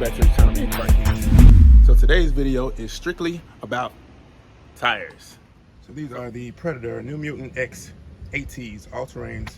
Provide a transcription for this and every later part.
back to the channel, Meandcarkeys. So today's video is strictly about tires. So these are the Predator New Mutant X ATs, all-terrains,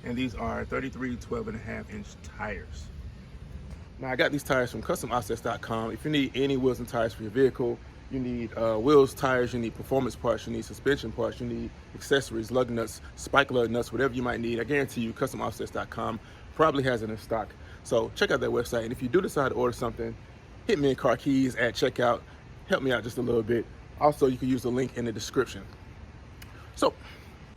and these are 33 12.5-inch tires. Now I got these tires from customoffsets.com. If you need any wheels and tires for your vehicle, you need wheels, tires, you need performance parts, you need suspension parts, you need accessories, lug nuts, spike lug nuts, whatever you might need. I guarantee you customoffsets.com probably has it in stock. So check out their website, and if you do decide to order something, hit me in car keys at checkout. Help me out just a little bit. Also, you can use the link in the description. So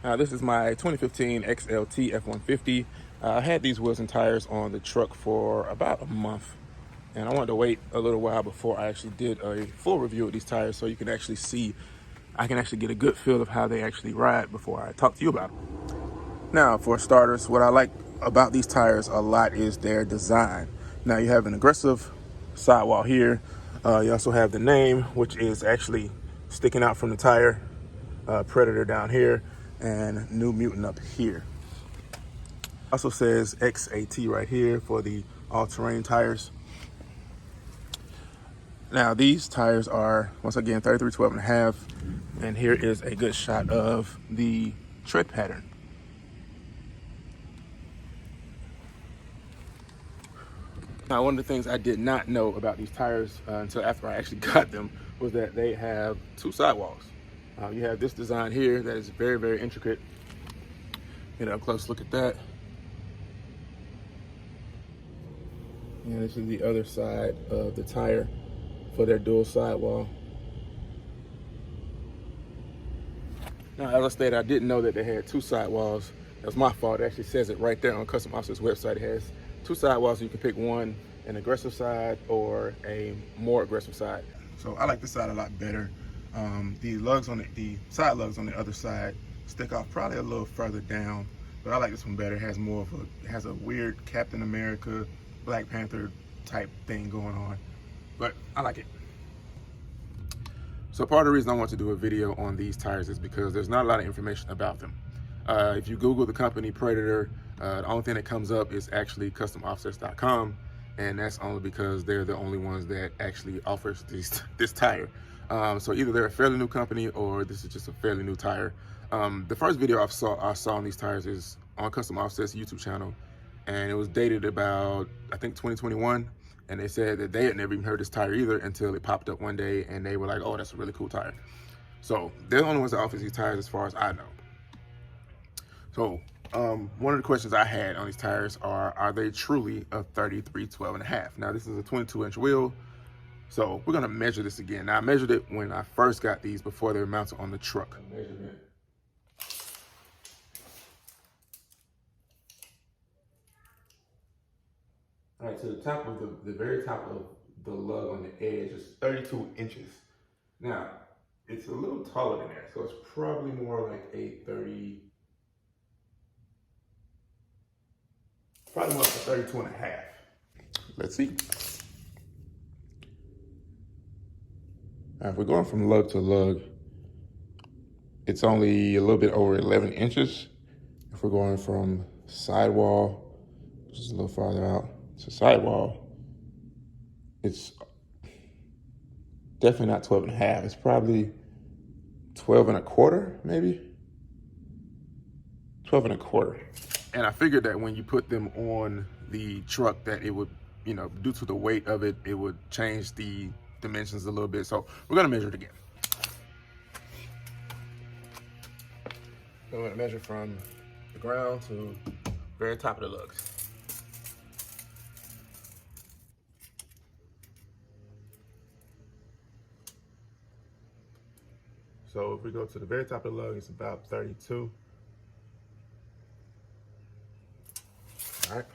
this is my 2015 XLT F-150. I had these wheels and tires on the truck for about a month, and I wanted to wait a little while before I actually did a full review of these tires so you can actually see, I can actually get a good feel of how they actually ride before I talk to you about them. Now, for starters, what I like about these tires a lot is their design. Now, you have an aggressive sidewall here. You also have the name, which is actually sticking out from the tire, Predator down here, and New Mutant up here. Also says XAT right here for the all-terrain tires. Now these tires are, once again, 33 12.5, and here is a good shot of the tread pattern. Now, one of the things I did not know about these tires until after I actually got them was that they have two sidewalls. You have this design here that is very, very intricate. Get a close look at that. And this is the other side of the tire for their dual sidewall. Now, as I stated, I didn't know that they had two sidewalls. That was my fault. It actually says it right there on Custom Offset's website. It has two sidewalls, so you can pick one, an aggressive side or a more aggressive side. So I like this side a lot better. The lugs on the side lugs on the other side stick off probably a little further down, but I like this one better. It has more of a, it has a weird Captain America, Black Panther type thing going on, but I like it. So part of the reason I want to do a video on these tires is because there's not a lot of information about them. If you Google the company Predator, the only thing that comes up is actually customoffsets.com, and that's only because they're the only ones that actually offers this tire. So either they're a fairly new company or this is just a fairly new tire. The first video I saw on these tires is on Custom Offset's YouTube channel, and it was dated about, I think, 2021, and they said that they had never even heard this tire either until it popped up one day, and they were like, oh, that's a really cool tire. So they're the only ones that offer these tires as far as I know. So one of the questions I had on these tires are they truly a 33 12.5? Now this is a 22-inch wheel, so we're gonna measure this again. Now I measured it when I first got these before they were mounted on the truck. Measurement. All right, so the top of the very top of the lug on the edge is 32 inches. Now, it's a little taller than that, so it's probably more like a 30, probably more like a 32.5. Let's see. Now, if we're going from lug to lug, it's only a little bit over 11 inches. If we're going from sidewall, which is a little farther out, to sidewall, it's definitely not 12.5. It's probably 12.25, maybe 12.25. And I figured that when you put them on the truck that it would, you know, due to the weight of it, it would change the dimensions a little bit. So we're gonna measure it again. I'm gonna measure from the ground to the very top of the lugs. So if we go to the very top of the lug, it's about 32. All right.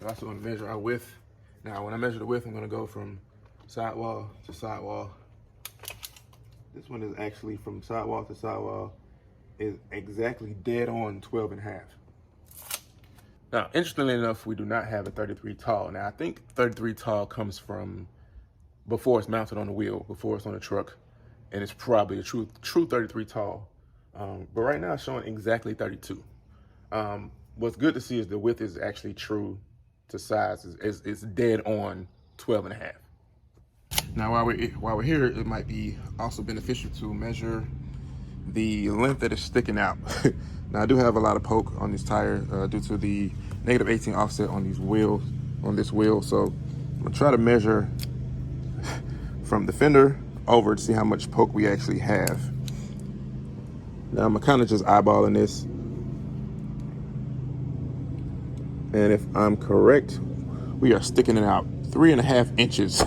I'm also going to measure our width. Now, when I measure the width, I'm going to go from sidewall to sidewall. This one is actually from sidewall to sidewall is exactly dead on 12.5. Now, interestingly enough, we do not have a 33 tall. Now, I think 33 tall comes from before it's mounted on the wheel, before it's on the truck. And it's probably a true 33 tall. But right now it's showing exactly 32. What's good to see is the width is actually true to size, it's dead on 12 and a half. Now, while we're here, it might be also beneficial to measure the length that is sticking out. Now, I do have a lot of poke on this tire due to the -18 offset on these wheels, on this wheel. So I'm gonna try to measure from the fender over to see how much poke we actually have. Now, I'm kind of just eyeballing this. And if I'm correct, we are sticking it out 3.5 inches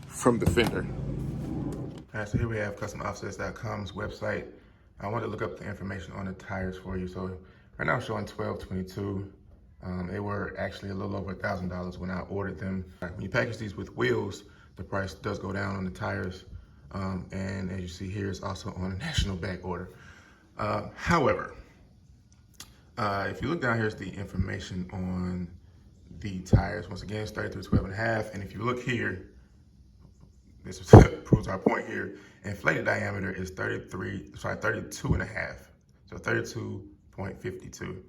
from the fender. All right, so here we have CustomOffsets.com's website. I wanted to look up the information on the tires for you. So right now I'm showing 1222. They were actually a little over $1,000 when I ordered them. When you package these with wheels, the price does go down on the tires. And as you see here, it's also on a national back order. However, if you look down, here's the information on the tires. Once again, it's 33, 12 and a half. And if you look here, this proves our point here. Inflated diameter is 32 and a half. So 32.52.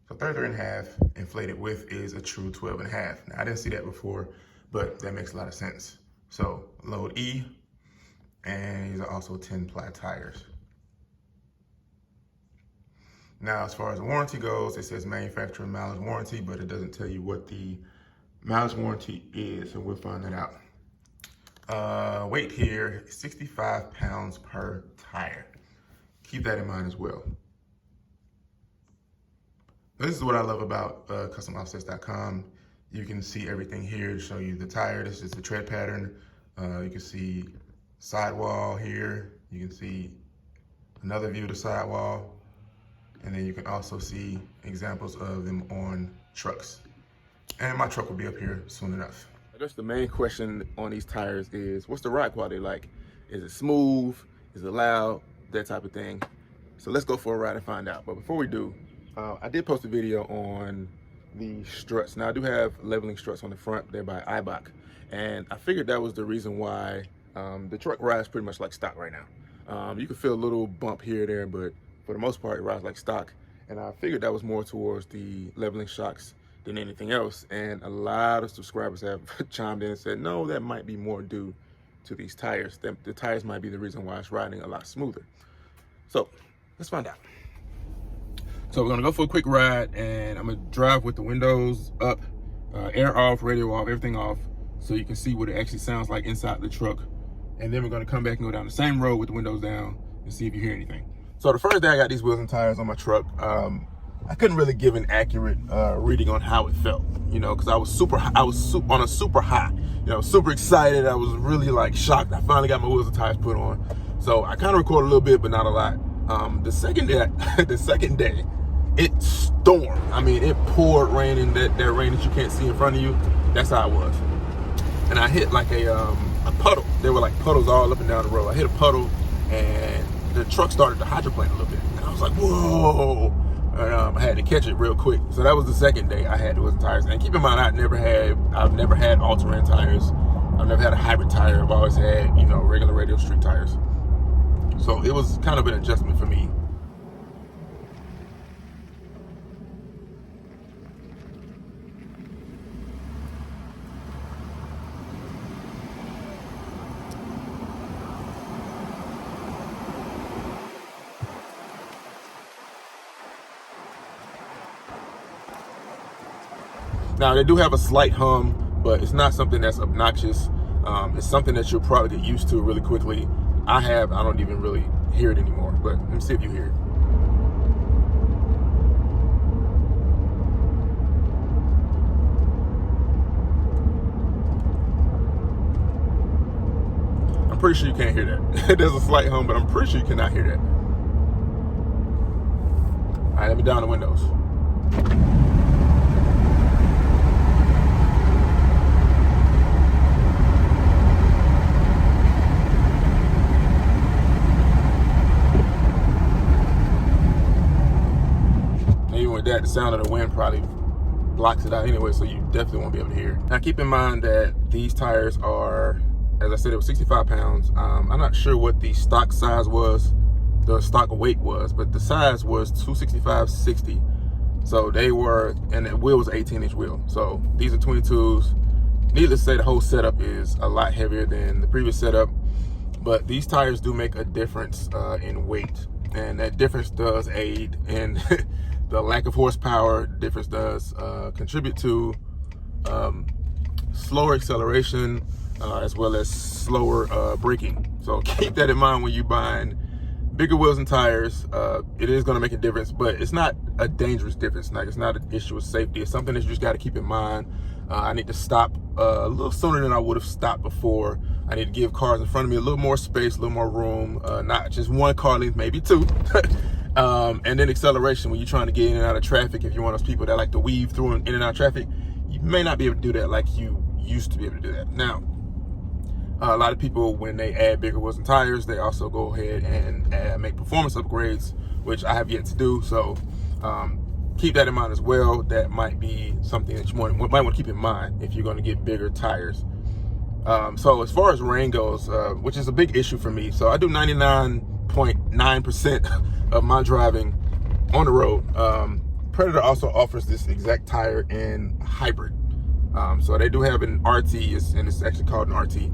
So 33 and a half inflated width is a true 12 and a half. Now, I didn't see that before, but that makes a lot of sense. So load E, and these are also 10-ply tires. Now, as far as the warranty goes, it says manufacturer mileage warranty, but it doesn't tell you what the mileage warranty is, so we'll find that out. Weight here, 65 pounds per tire. Keep that in mind as well. This is what I love about CustomOffsets.com. You can see everything here to show you the tire. This is the tread pattern. You can see sidewall here. You can see another view of the sidewall. And then you can also see examples of them on trucks. And my truck will be up here soon enough. I guess the main question on these tires is, what's the ride quality like? Is it smooth? Is it loud? That type of thing. So let's go for a ride and find out. But before we do, I did post a video on the struts. Now, I do have leveling struts on the front. They're by Ibach. And I figured that was the reason why the truck rides pretty much like stock right now. You can feel a little bump here or there, but for the most part, it rides like stock. And I figured that was more towards the leveling shocks than anything else. And a lot of subscribers have chimed in and said, no, that might be more due to these tires. The tires might be the reason why it's riding a lot smoother. So let's find out. So we're gonna go for a quick ride, and I'm gonna drive with the windows up, air off, radio off, everything off, so you can see what it actually sounds like inside the truck. And then we're gonna come back and go down the same road with the windows down and see if you hear anything. So the first day I got these wheels and tires on my truck, I couldn't really give an accurate reading on how it felt, you know, because I was on a super high, you know, super excited. I was really like shocked. I finally got my wheels and tires put on. So I kind of recorded a little bit, but not a lot. The second day, it stormed. I mean, it poured rain, and that rain that you can't see in front of you, that's how it was. And I hit like a puddle. There were like puddles all up and down the road. I hit a puddle, and the truck started to hydroplane a little bit. And I was like, whoa. And, I had to catch it real quick. So that was the second day I had the wheels and tires. And keep in mind, I've never had all-terrain tires. I've never had a hybrid tire. I've always had, you know, regular radial street tires. So it was kind of an adjustment for me. Now, they do have a slight hum, but it's not something that's obnoxious. It's something that you'll probably get used to really quickly. I don't even really hear it anymore, but let me see if you hear it. I'm pretty sure you can't hear that. There's a slight hum, but I'm pretty sure you cannot hear that. All right, let me down the windows. That the sound of the wind probably blocks it out anyway, so you definitely won't be able to hear. Now keep in mind that these tires are, as I said, it was 65 pounds. I'm not sure what the stock size was, the stock weight was, but the size was 265/60. So they were, and the wheel was an 18-inch wheel. So these are 22s. Needless to say, the whole setup is a lot heavier than the previous setup, but these tires do make a difference in weight, and that difference does aid in the lack of horsepower. Difference does contribute to slower acceleration as well as slower braking. So keep that in mind when you're buying bigger wheels and tires. It is going to make a difference, but it's not a dangerous difference. Like, it's not an issue with safety. It's something that you just got to keep in mind. I need to stop a little sooner than I would have stopped before. I need to give cars in front of me a little more space, a little more room, not just one car length, maybe two. And then acceleration, when you're trying to get in and out of traffic. If you're one of those people that like to weave through in and out of traffic, you may not be able to do that like you used to be able to do that. Now, a lot of people, when they add bigger wheels and tires, they also go ahead and make performance upgrades, which I have yet to do. So keep that in mind as well. That might be something that you might want to keep in mind if you're going to get bigger tires. So as far as rain goes, which is a big issue for me, so I do 99.9% of my driving on the road. Predator also offers this exact tire in hybrid. So they do have an RT, and it's actually called an RT.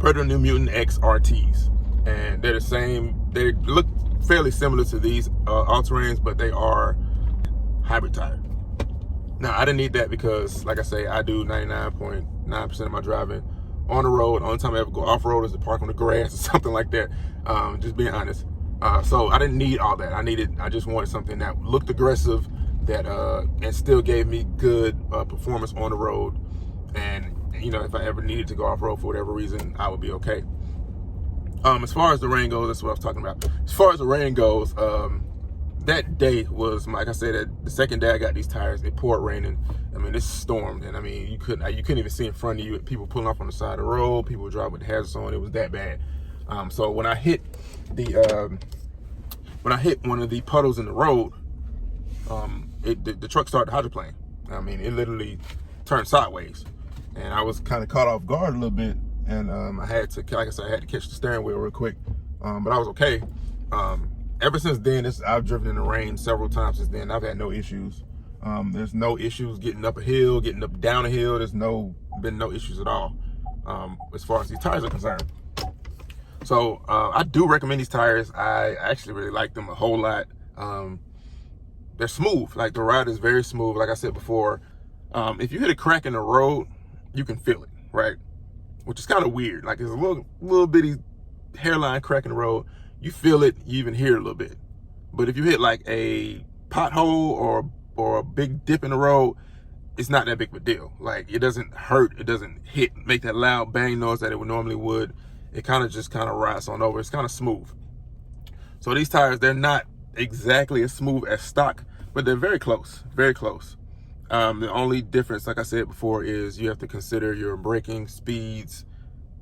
Predator New Mutant X RTs, and they're the same. They look fairly similar to these all-terrains, but they are hybrid tire. Now, I didn't need that because, like I say, I do 99.9% of my driving on the road. The only time I ever go off-road is to park on the grass or something like that, just being honest. So I didn't need all that. I just wanted something that looked aggressive, that and still gave me good performance on the road. And you know, if I ever needed to go off-road for whatever reason, I would be okay. As far as the rain goes, that's what I was talking about. As far as the rain goes, that day was, like I said, the second day I got these tires, it poured raining. I mean, it stormed, and I mean, you couldn't even see in front of you. People pulling off on the side of the road, people driving with hazards on. It was that bad. So when I hit one of the puddles in the road, the truck started hydroplaning. I mean, it literally turned sideways, and I was kind of caught off guard a little bit, and I had to, like I said, I had to catch the steering wheel real quick, but I was okay. Ever since then, I've driven in the rain several times since then. I've had no issues. There's no issues getting up a hill, getting up down a hill. There's been no issues at all as far as these tires are concerned. So I do recommend these tires. I actually really like them a whole lot. They're smooth. Like, the ride is very smooth. Like I said before, if you hit a crack in the road, you can feel it, right? Which is kind of weird. Like, there's a little bitty hairline crack in the road. You feel it, you even hear it a little bit. But if you hit like a pothole or a big dip in the road, it's not that big of a deal. Like, it doesn't hurt, it doesn't make that loud bang noise that it would normally would. It kind of just rides on over. It's kind of smooth. So these tires, they're not exactly as smooth as stock, but they're very close, very close. The only difference, like I said before, is you have to consider your braking speeds.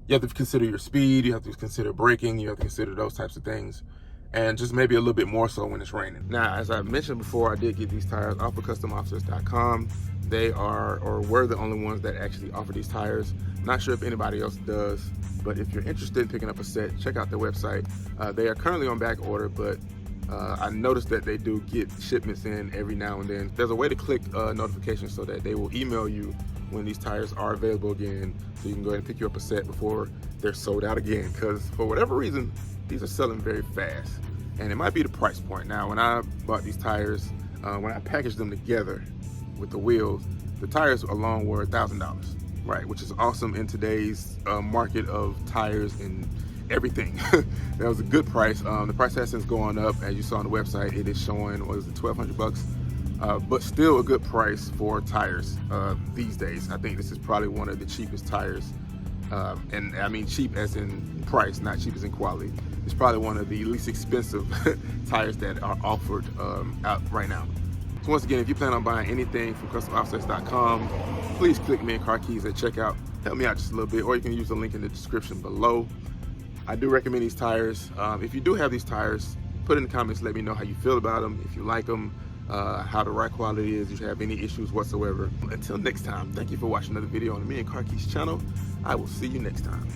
You have to consider your speed, you have to consider braking, you have to consider those types of things. And just maybe a little bit more so when it's raining. Now, as I mentioned before, I did get these tires off of CustomOffsets.com. They are, or were, the only ones that actually offer these tires. Not sure if anybody else does, but if you're interested in picking up a set, check out their website. They are currently on back order, but I noticed that they do get shipments in every now and then. There's a way to click notifications so that they will email you when these tires are available again, so you can go ahead and pick you up a set before they're sold out again, because for whatever reason, these are selling very fast. And it might be the price point. Now, when I bought these tires, when I packaged them together with the wheels, the tires alone were $1,000, right? Which is awesome in today's market of tires and everything. That was a good price. The price has since gone up. As you saw on the website, it is showing, what is it, $1,200? But still a good price for tires these days. I think this is probably one of the cheapest tires. And I mean cheap as in price, not cheap as in quality. It's probably one of the least expensive tires that are offered out right now. So once again, if you plan on buying anything from CustomOffsets.com, please click Meandcarkeys at checkout. Help me out just a little bit, or you can use the link in the description below. I do recommend these tires. If you do have these tires, put in the comments, let me know how you feel about them, if you like them, how the ride quality is, if you have any issues whatsoever. Until next time, thank you for watching another video on the Meandcarkeys channel. I will see you next time.